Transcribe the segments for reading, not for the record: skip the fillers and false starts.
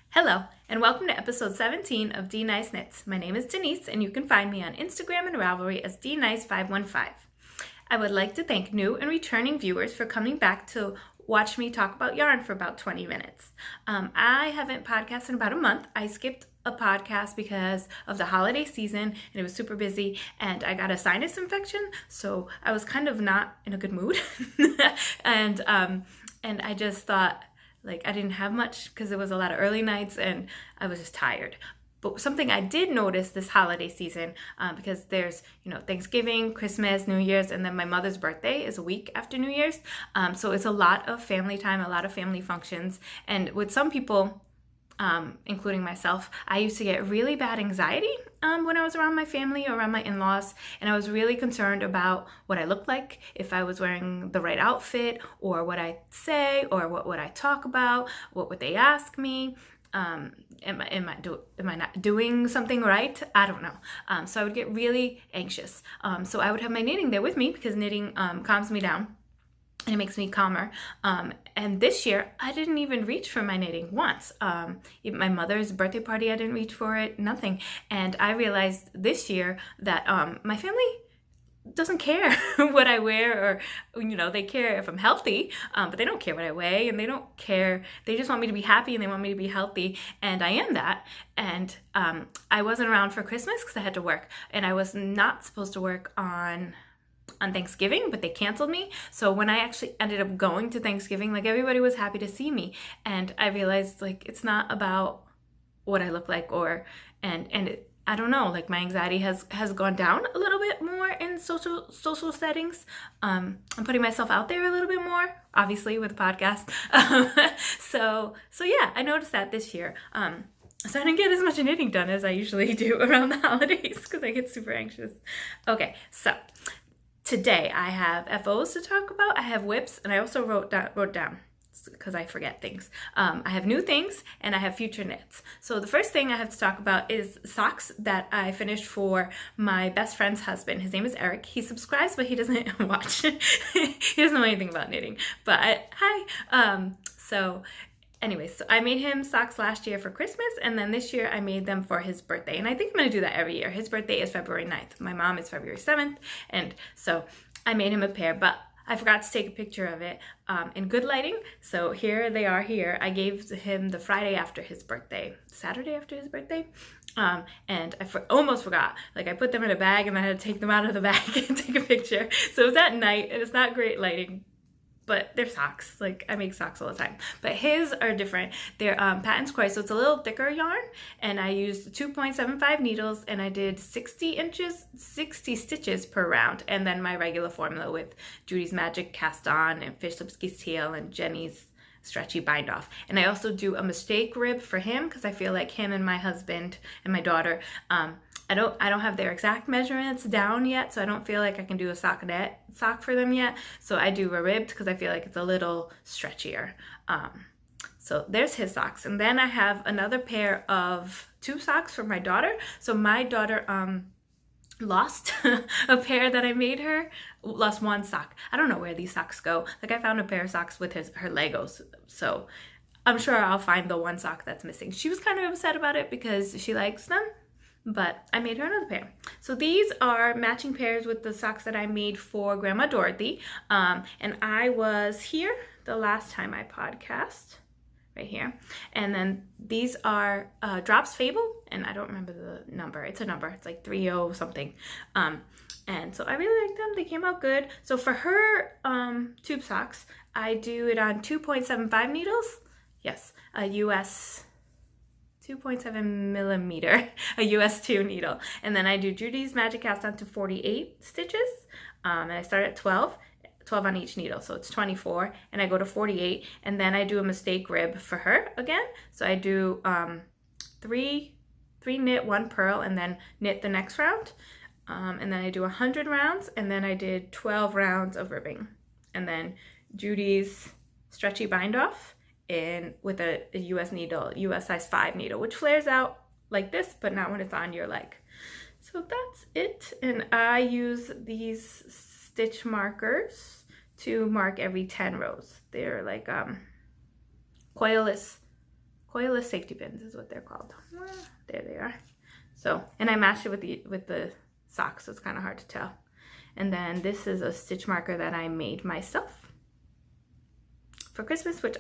Hello, and welcome to episode 17 of DniceKnits. My name is Denise, and you can find me on Instagram and Ravelry as DniceKnits515. I would like to thank new and returning viewers for coming back to watch me talk about yarn for about 20 minutes. I haven't podcasted in about a month. I skipped a podcast because of the holiday season, and it was super busy, and I got a sinus infection, so I was kind of not in a good mood. and I just thought, I didn't have much because it was a lot of early nights and I was just tired. But something I did notice this holiday season, because there's, Thanksgiving, Christmas, New Year's, and then my mother's birthday is a week after New Year's. So it's a lot of family time, a lot of family functions. And with some people, including myself, I used to get really bad anxiety when I was around my family or around my in-laws, and I was really concerned about what I looked like, if I was wearing the right outfit, or what I'd say, or what would I talk about, what would they ask me, am I not doing something right? I don't know. So I would get really anxious. So I would have my knitting there with me because knitting calms me down. And it makes me calmer. And this year, I didn't even reach for my knitting once. Even my mother's birthday party, I didn't reach for it, nothing. And I realized this year that my family doesn't care what I wear, or, they care if I'm healthy, but they don't care what I weigh, and they don't care. They just want me to be happy, and they want me to be healthy, and I am that. And I wasn't around for Christmas because I had to work, and I was not supposed to work on Thanksgiving, but they canceled me. So when I actually ended up going to Thanksgiving, everybody was happy to see me, and I realized it's not about what I look like, I don't know, my anxiety has gone down a little bit more in social settings. I'm putting myself out there a little bit more, obviously with the podcast. So yeah, I noticed that this year. So I didn't get as much knitting done as I usually do around the holidays because I get super anxious. Okay, so today I have FOs to talk about, I have whips, and I also wrote down because I forget things. I have new things, and I have future knits. So the first thing I have to talk about is socks that I finished for my best friend's husband. His name is Eric. He subscribes, but he doesn't watch. He doesn't know anything about knitting. But hi. Anyways, so I made him socks last year for Christmas, and then this year I made them for his birthday. And I think I'm going to do that every year. His birthday is February 9th. My mom is February 7th. And so I made him a pair, but I forgot to take a picture of it in good lighting. So here they are here. I gave him the Friday after his birthday, Saturday after his birthday. And I almost forgot. I put them in a bag, and I had to take them out of the bag and take a picture. So it was at night, and it's not great lighting, but they're socks. I make socks all the time. But his are different. They're Patton's Croy, so it's a little thicker yarn. And I used 2.75 needles, and I did 60 stitches per round. And then my regular formula with Judy's Magic Cast On, and Fish Lipsky's Teal, and Jenny's Stretchy Bind Off. And I also do a mistake rib for him because I feel like him and my husband and my daughter, I don't have their exact measurements down yet, so I don't feel like I can do a sock for them yet. So I do a ribbed because I feel like it's a little stretchier. So there's his socks. And then I have another pair of 2 socks for my daughter. So my daughter lost a pair that I made her, lost one sock. I don't know where these socks go. I found a pair of socks with her Legos. So I'm sure I'll find the one sock that's missing. She was kind of upset about it because she likes them, but I made her another pair. So these are matching pairs with the socks that I made for Grandma Dorothy. And I was here the last time I podcast, right here. And then these are Drops Fable, and I don't remember the number. It's a number. It's 30 something. And so I really like them. They came out good. So for her tube socks, I do it on 2.75 needles. Yes, a US 2.7 millimeter, a US 2 needle. And then I do Judy's Magic Cast On to 48 stitches. And I start at 12 on each needle. So it's 24, and I go to 48. And then I do a mistake rib for her again. So I do 3 knit, 1 purl, and then knit the next round. And then I do 100 rounds, and then I did 12 rounds of ribbing. And then Judy's Stretchy Bind Off with a US needle, US size 5 needle, which flares out like this, but not when it's on your leg. So that's it. And I use these stitch markers to mark every 10 rows. They're like coilless coilless safety pins is what they're called. There they are. So, and I matched it with the socks, so it's kind of hard to tell. And then this is a stitch marker that I made myself for Christmas, which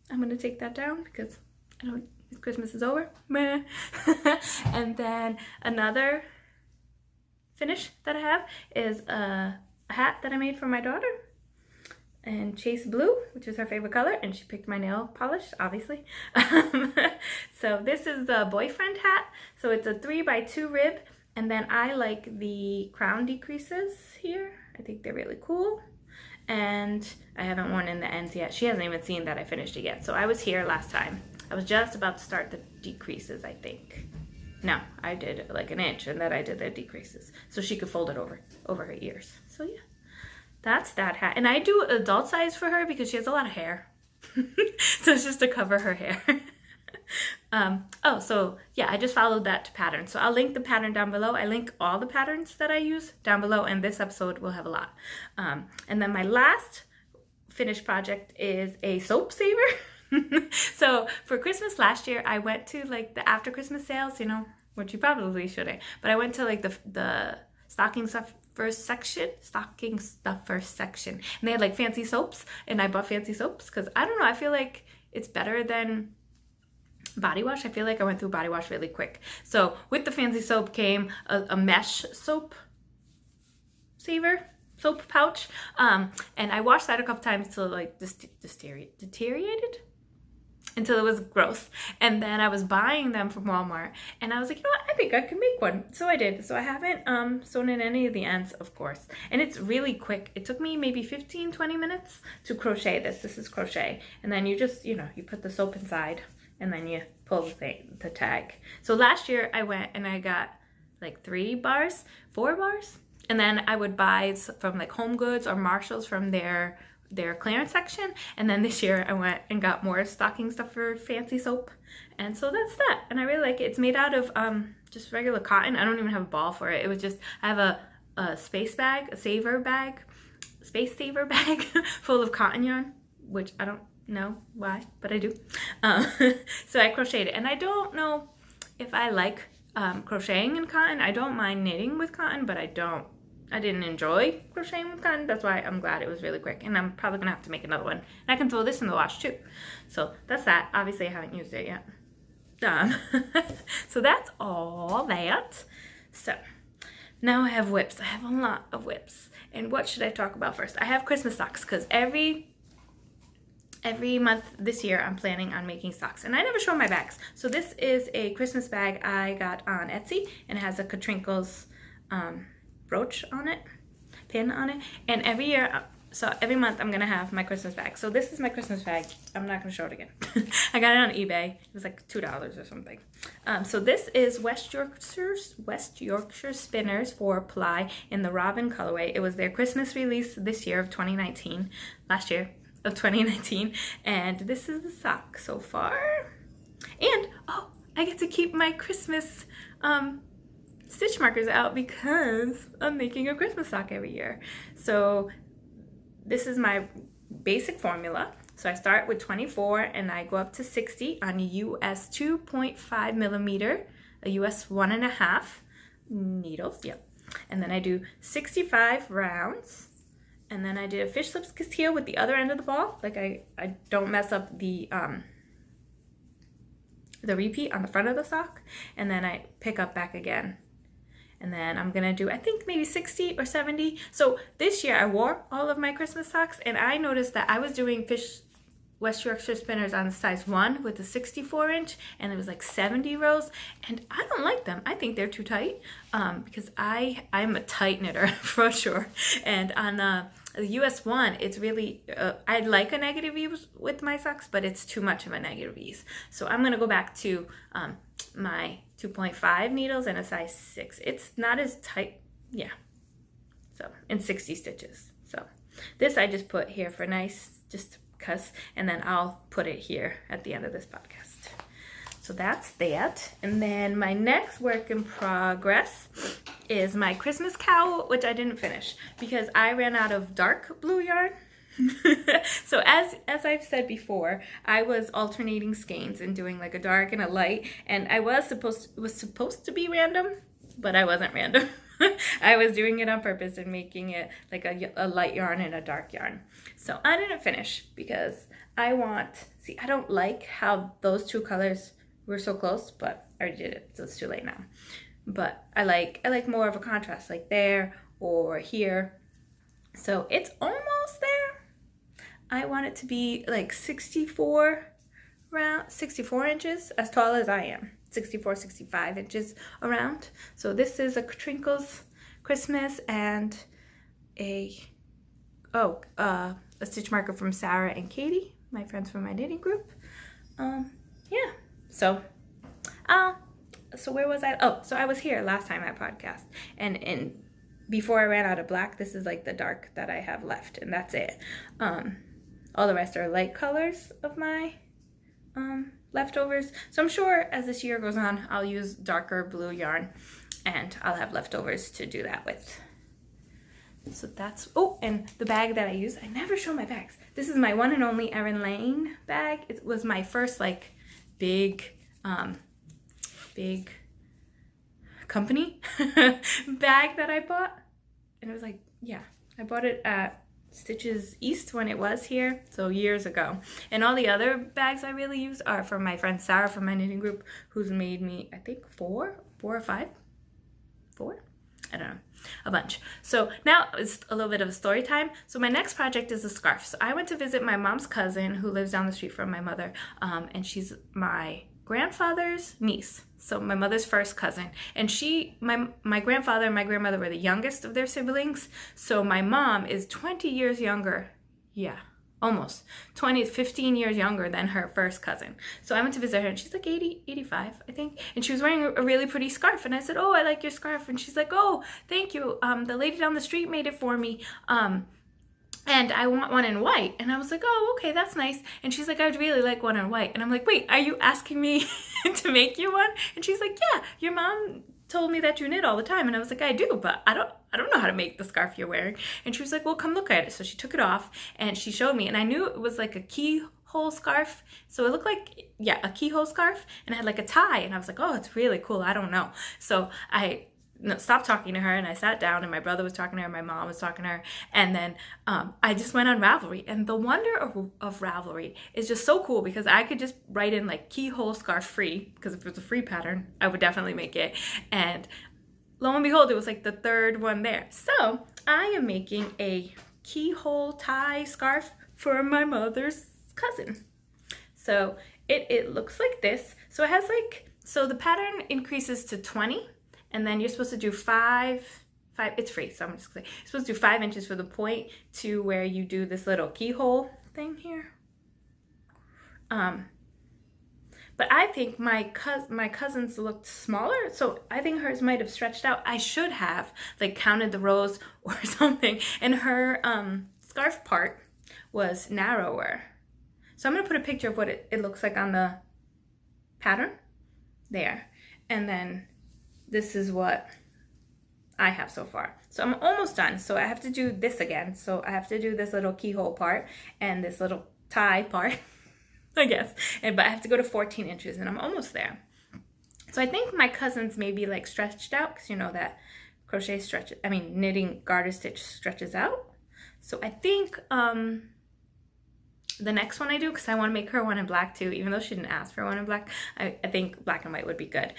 I'm gonna take that down because Christmas is over. And then another finish that I have is a hat that I made for my daughter, and Chase Blue, which is her favorite color, and she picked my nail polish, obviously. So this is the boyfriend hat. So it's a 3x2 rib, and then I like the crown decreases here. I think they're really cool. And I haven't worn in the ends yet. She hasn't even seen that I finished it yet. So I was here last time. I was just about to start the decreases, I think. No, I did like an inch, and then I did the decreases so she could fold it over her ears. So yeah, that's that hat. And I do adult size for her because she has a lot of hair. So it's just to cover her hair. Oh, so yeah, I just followed that pattern. So I'll link the pattern down below. I link all the patterns that I use down below, and this episode will have a lot. And then my last finished project is a soap saver. So for Christmas last year, I went to like the after Christmas sales, you know, which you probably shouldn't, but I went to like the stocking stuffers section, and they had like fancy soaps, and I bought fancy soaps because I don't know, I feel like it's better than body wash. I feel like I went through body wash really quick. So with the fancy soap came a mesh soap pouch, and I washed that a couple times till like deteriorated until it was gross. And then I was buying them from Walmart, and I was like, you know what, I think I can make one. So I did. So I haven't sewn in any of the ends, of course, and it's really quick. It took me maybe 15-20 minutes to crochet this. This is crochet, and then you just, you know, you put the soap inside, and then you pull the tag. So last year I went and I got like 4 bars, and then I would buy from like Home Goods or Marshalls from their clearance section. And then this year I went and got more stocking stuffer fancy soap, and so that's that. And I really like it. It's made out of just regular cotton. I don't even have a ball for it. It was just, I have a space saver bag full of cotton yarn, which I don't know why, but I do. So I crocheted it, and I don't know if I like crocheting in cotton. I don't mind knitting with cotton, but I didn't enjoy crocheting with cotton. That's why I'm glad it was really quick, and I'm probably gonna have to make another one. And I can throw this in the wash too. So that's that. Obviously I haven't used it yet. So that's all that. So now I have whips. I have a lot of whips. And what should I talk about first? I have Christmas socks, because every month this year I'm planning on making socks, and I never show my bags. So this is a Christmas bag I got on Etsy, and it has a Katrinkles brooch on it, pin on it, and every year, so every month I'm gonna have my Christmas bag. So this is my Christmas bag. I'm not gonna show it again. I got it on eBay. It was like $2 or something. So this is West Yorkshire Spinners 4 ply in the Robin colorway. It was their Christmas release this year of 2019, last year of 2019, and this is the sock so far. And oh, I get to keep my Christmas stitch markers out because I'm making a Christmas sock every year. So this is my basic formula. So I start with 24 and I go up to 60 on US 2.5 millimeter, a US 1.5 needles, yep. And then I do 65 rounds, and then I did a fish lips castile with the other end of the ball. Like I don't mess up the repeat on the front of the sock, and then I pick up back again. And then I'm gonna do, I think maybe 60 or 70. So this year I wore all of my Christmas socks, and I noticed that I was doing West Yorkshire Spinners on size 1 with a 64-inch, and it was like 70 rows, and I don't like them. I think they're too tight, because I'm a tight knitter for sure. And on the US 1, it's really, I like a negative ease with my socks, but it's too much of a negative ease. So I'm gonna go back to my 2.5 needles and a size 6. It's not as tight, yeah. So, and 60 stitches. So this I just put here for nice, just because, and then I'll put it here at the end of this podcast. So that's that. And then my next work in progress is my Christmas cowl, which I didn't finish because I ran out of dark blue yarn. So as I've said before, I was alternating skeins and doing like a dark and a light, and I was supposed to be random, but I wasn't random. I was doing it on purpose and making it like a light yarn and a dark yarn. So I didn't finish because I don't like how those two colors were so close, but I already did it, so it's too late now. But I like more of a contrast, like there or here. So it's almost there. I want it to be like 64 inches, as tall as I am. 64, 65 inches around. So this is a Trinkles Christmas and a stitch marker from Sarah and Katie, my friends from my knitting group. Yeah. So where was I? Oh, so I was here last time I podcast, and before I ran out of black, this is like the dark that I have left, and that's it. All the rest are light colors of my leftovers. So I'm sure as this year goes on, I'll use darker blue yarn, and I'll have leftovers to do that with. So that's, oh, and the bag that I use, I never show my bags. This is my one and only Erin Lane bag. It was my first like big company bag that I bought. And it was like, yeah, I bought it at Stitches East when it was here, so years ago. And all the other bags I really use are from my friend Sarah from my knitting group, who's made me, I think, four or five? Four? I don't know, a bunch. So now it's a little bit of a story time. So my next project is a scarf. So I went to visit my mom's cousin who lives down the street from my mother, and she's my grandfather's niece. So my mother's first cousin. And my grandfather and my grandmother were the youngest of their siblings. So my mom is 20 years younger. Yeah, almost 15 years younger than her first cousin. So I went to visit her, and she's like 80, 85, I think. And she was wearing a really pretty scarf. And I said, oh, I like your scarf. And she's like, oh, thank you. The lady down the street made it for me. And I want one in white. And I was like, oh, okay, that's nice. And she's like, I'd really like one in white. And I'm like, wait, are you asking me to make you one? And she's like, yeah, your mom told me that you knit all the time. And I was like, I do, but I don't know how to make the scarf you're wearing. And she was like, well, come look at it. So she took it off and she showed me, and I knew it was like a keyhole scarf. So it looked like, yeah, a keyhole scarf, and it had like a tie. And I was like, oh, it's really cool. I don't know. So I stopped talking to her, and I sat down, and my brother was talking to her, my mom was talking to her, and then I just went on Ravelry. And the wonder of Ravelry is just so cool, because I could just write in like keyhole scarf free, because if it was a free pattern, I would definitely make it. And lo and behold, it was like the third one there. So I am making a keyhole tie scarf for my mother's cousin. So it looks like this. So it has like, so the pattern increases to 20. And then you're supposed to do five, it's free, so I'm just gonna say, you're supposed to do 5 inches for the point to where you do this little keyhole thing here. But I think my cousin's looked smaller, so I think hers might have stretched out. I should have like counted the rows or something. And her scarf part was narrower. So I'm gonna put a picture of what it looks like on the pattern there. And then this is what I have so far. So I'm almost done. So I have to do this again. So I have to do this little keyhole part and this little tie part, I guess. But I have to go to 14 inches, and I'm almost there. So I think my cousin's maybe like stretched out, because you know that crochet stretches, I mean knitting garter stitch stretches out. So I think the next one I do, because I want to make her one in black too, even though she didn't ask for one in black, I think black and white would be good.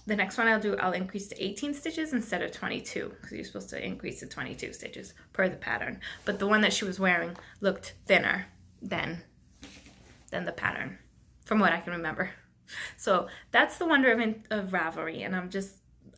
The next one I'll increase to 18 stitches instead of 22, because you're supposed to increase to 22 stitches per the pattern. But the one that she was wearing looked thinner than the pattern, from what I can remember. So that's the wonder of Ravelry, and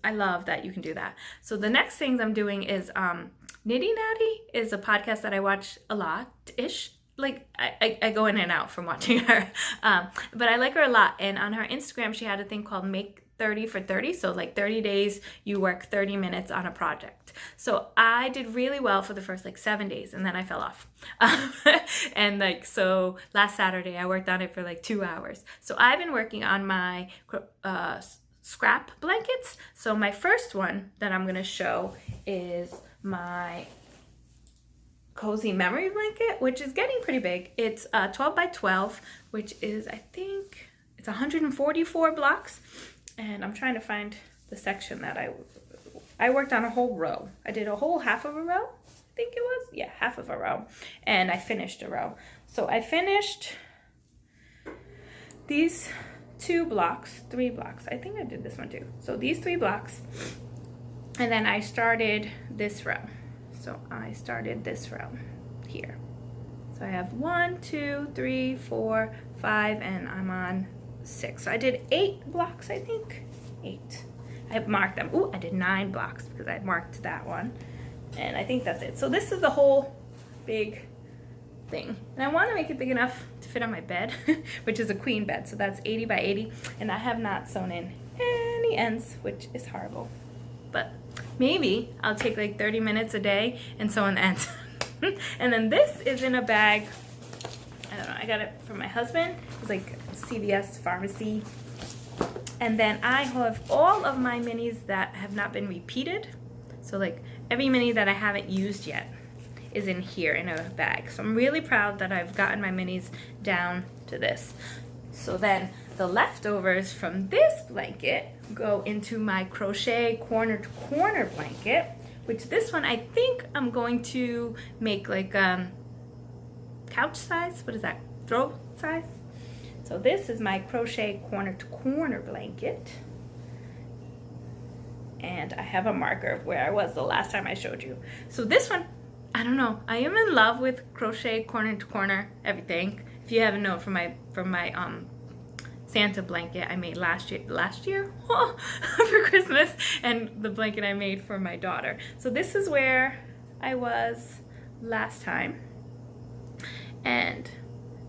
I love that you can do that. So the next things I'm doing is Nitty Natty is a podcast that I watch a lot-ish. Like, I go in and out from watching her, but I like her a lot. And on her Instagram, she had a thing called Make 30 for 30. So like 30 days, you work 30 minutes on a project. So I did really well for the first like 7 days, and then I fell off. And like, so last Saturday, I worked on it for like 2 hours. So I've been working on my scrap blankets. So my first one that I'm going to show is my cozy memory blanket, which is getting pretty big. It's 12 by 12, which is, I think, it's 144 blocks. And I'm trying to find the section that I worked on a whole row. I did a whole half of a row, I think it was. Yeah, half of a row. And I finished a row. So I finished these 3 blocks. I think I did this one too. So these 3 blocks. And then I started this row. So I started this row here. So I have 1, 2, 3, 4, 5, and I'm on 6. So I did 8 blocks, I think. 8. I marked them. Ooh, I did 9 blocks because I marked that one. And I think that's it. So this is the whole big thing. And I want to make it big enough to fit on my bed, which is a queen bed. So that's 80 by 80. And I have not sewn in any ends, which is horrible. But maybe I'll take like 30 minutes a day and sew on the ends. And then this is in a bag. I don't know, I got it from my husband. It's like CVS pharmacy. And then I have all of my minis that have not been repeated. So like every mini that I haven't used yet is in here in a bag. So I'm really proud that I've gotten my minis down to this. So then the leftovers from this blanket go into my crochet corner to corner blanket, which this one I think I'm going to make like couch size. What is that? Throw size? So this is my crochet corner to corner blanket. And I have a marker of where I was the last time I showed you. So this one, I don't know. I am in love with crochet corner to corner everything. If you haven't known from my Santa blanket I made last year for Christmas, and the blanket I made for my daughter. So this is where I was last time, and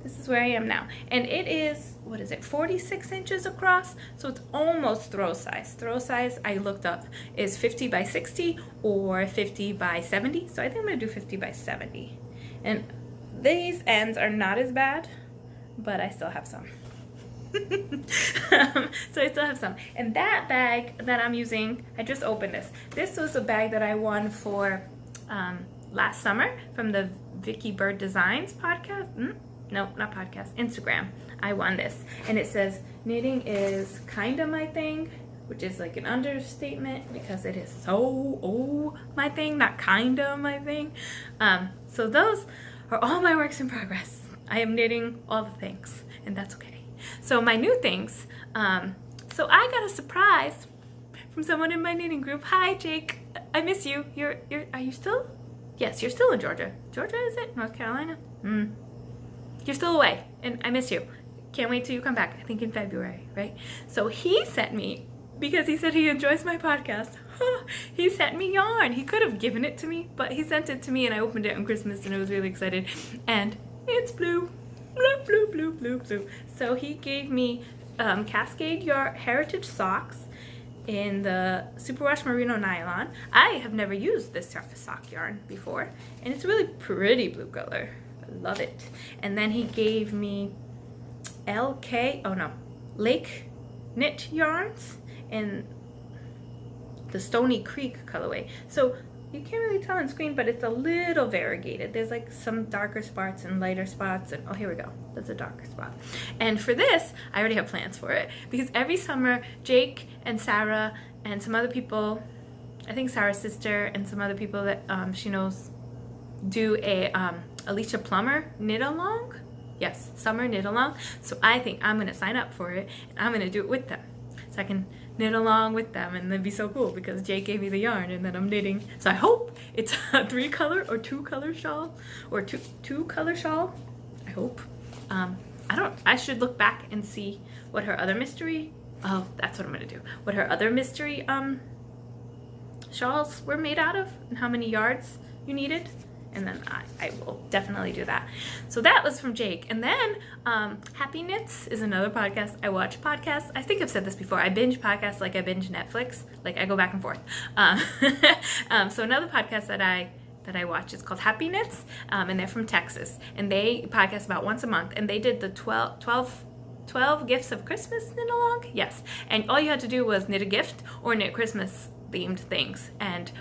this is where I am now. And it is, what is it, 46 inches across? So it's almost throw size. Throw size, I looked up, is 50 by 60 or 50 by 70. So I think I'm gonna do 50 by 70. And these ends are not as bad, but I still have some. So I still have some. And that bag that I'm using, I just opened this. This was a bag that I won for last summer from the Vicky Bird Designs podcast. No, not podcast, Instagram. I won this. And it says, knitting is kinda my thing, which is like an understatement because it is so my thing, not kinda my thing. So those are all my works in progress. I am knitting all the things, and that's okay. So my new things, so I got a surprise from someone in my knitting group. Hi, Jake. I miss you. Are you still? Yes, you're still in Georgia. Georgia, is it? North Carolina? You're still away, and I miss you. Can't wait till you come back. I think in February, right? So he sent me, because he said he enjoys my podcast, he sent me yarn. He could have given it to me, but he sent it to me, and I opened it on Christmas, and I was really excited. And it's blue. Blue, blue, blue, blue, blue. So he gave me Cascade Yarn Heritage socks in the Superwash Merino Nylon. I have never used this sock yarn before, and it's a really pretty blue color. I love it. And then he gave me Lake Knit yarns in the Stony Creek colorway. So you can't really tell on screen, but it's a little variegated. There's like some darker spots and lighter spots, and oh, here we go. That's a darker spot. And for this, I already have plans for it, because every summer, Jake and Sarah and some other people, I think Sarah's sister and some other people that she knows, do a Alicia Plummer knit along. Yes, summer knit along. So I think I'm gonna sign up for it, and I'm gonna do it with them, so I can knit along with them, and that'd be so cool because Jake gave me the yarn and then I'm knitting. So I hope it's a 3-color or 2-color shawl, or two color shawl. I hope. I should look back and see what her other mystery, oh, that's what I'm gonna do. What her other mystery shawls were made out of and how many yards you needed. And then I will definitely do that. So that was from Jake. And then Happy Knits is another podcast. I watch podcasts. I think I've said this before. I binge podcasts like I binge Netflix. Like I go back and forth. So another podcast that I watch is called Happy Knits, and they're from Texas. And they podcast about once a month. And they did the 12 gifts of Christmas knit along. Yes. And all you had to do was knit a gift or knit Christmas themed things.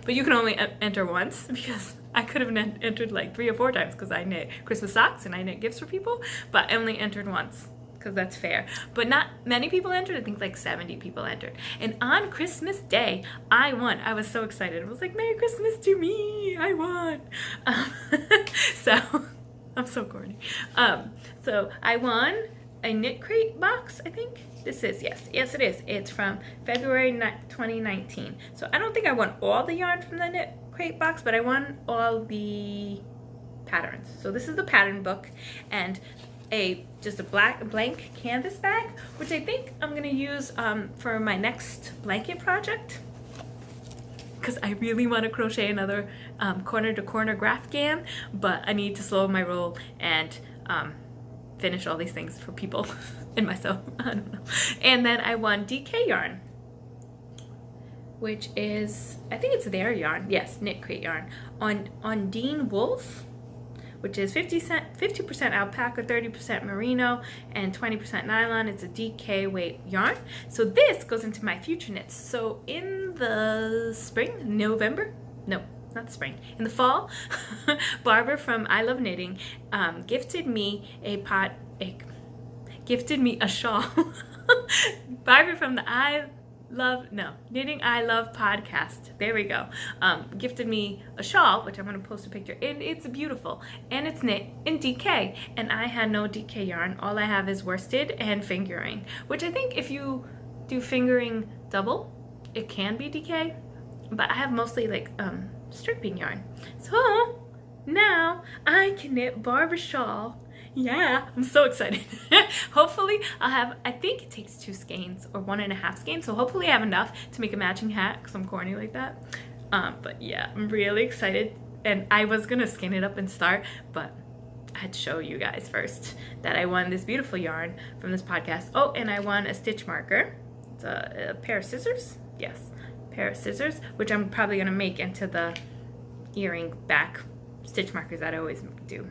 But you can only enter once, because I could have entered like 3 or 4 times because I knit Christmas socks and I knit gifts for people, but I only entered once because that's fair. But not many people entered. I think like 70 people entered. And on Christmas Day, I won. I was so excited. I was like, Merry Christmas to me. I won. So I'm so corny. So I won a Knit Crate box, I think. This is, yes it is. It's from February 2019. So I don't think I won all the yarn from the Knit Crate box, but I won all the patterns. So this is the pattern book and just a blank canvas bag, which I think I'm gonna use for my next blanket project, because I really want to crochet another corner to corner graph GAN, but I need to slow my roll and finish all these things for people and myself. I don't know. And then I won DK yarn, which is, I think it's their yarn. Yes, Knit Crate yarn on Dean Wolf, which is 50% alpaca, 30% merino, and 20% nylon. It's a DK weight yarn. So this goes into my future knits. So in the spring, November, no, not spring, in the fall, Barbara from I Love Knitting gifted me a shawl. Barbara from the Knitting I Love podcast, there we go, gifted me a shawl, which I'm going to post a picture, and it's beautiful, and it's knit in DK, and I had no DK yarn. All I have is worsted and fingering, which I think if you do fingering double, it can be DK, but I have mostly like stripping yarn. So now I can knit Barbara's shawl. Yeah, I'm so excited. Hopefully I'll have, I think it takes 2 skeins or 1.5 skeins, so hopefully I have enough to make a matching hat because I'm corny like that. But yeah, I'm really excited, and I was gonna skein it up and start, but I had to show you guys first that I won this beautiful yarn from this podcast. Oh, and I won a stitch marker. It's a pair of scissors. Yes, pair of scissors, which I'm probably gonna make into the earring back stitch markers that I always do.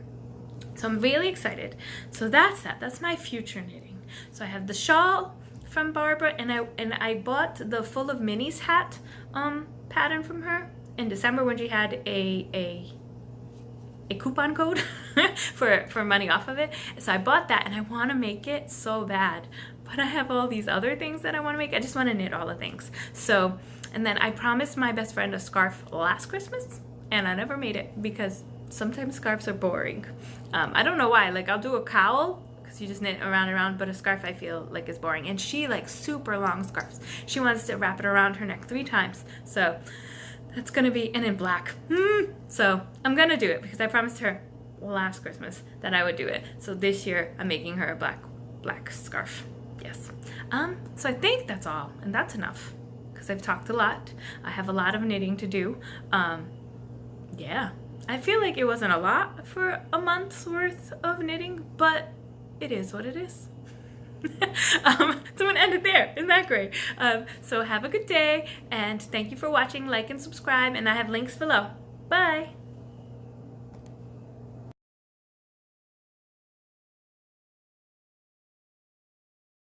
So I'm really excited. So that's that. That's my future knitting. So I have the shawl from Barbara, and I bought the Full of Minis hat pattern from her in December when she had a coupon code for money off of it. So I bought that, and I want to make it so bad, but I have all these other things that I want to make. I just want to knit all the things. So, and then I promised my best friend a scarf last Christmas, and I never made it because sometimes scarves are boring. I don't know why. Like, I'll do a cowl because you just knit around and around, but a scarf I feel like is boring. And she likes super long scarves. She wants to wrap it around her neck 3 times. So that's gonna be, and in black. So I'm gonna do it because I promised her last Christmas that I would do it. So this year I'm making her a black scarf. Yes. So I think that's all, and that's enough because I've talked a lot. I have a lot of knitting to do. Yeah. I feel like it wasn't a lot for a month's worth of knitting, but it is what it is. So I'm gonna end it there. Isn't that great? So have a good day, and thank you for watching. Like and subscribe, and I have links below. Bye.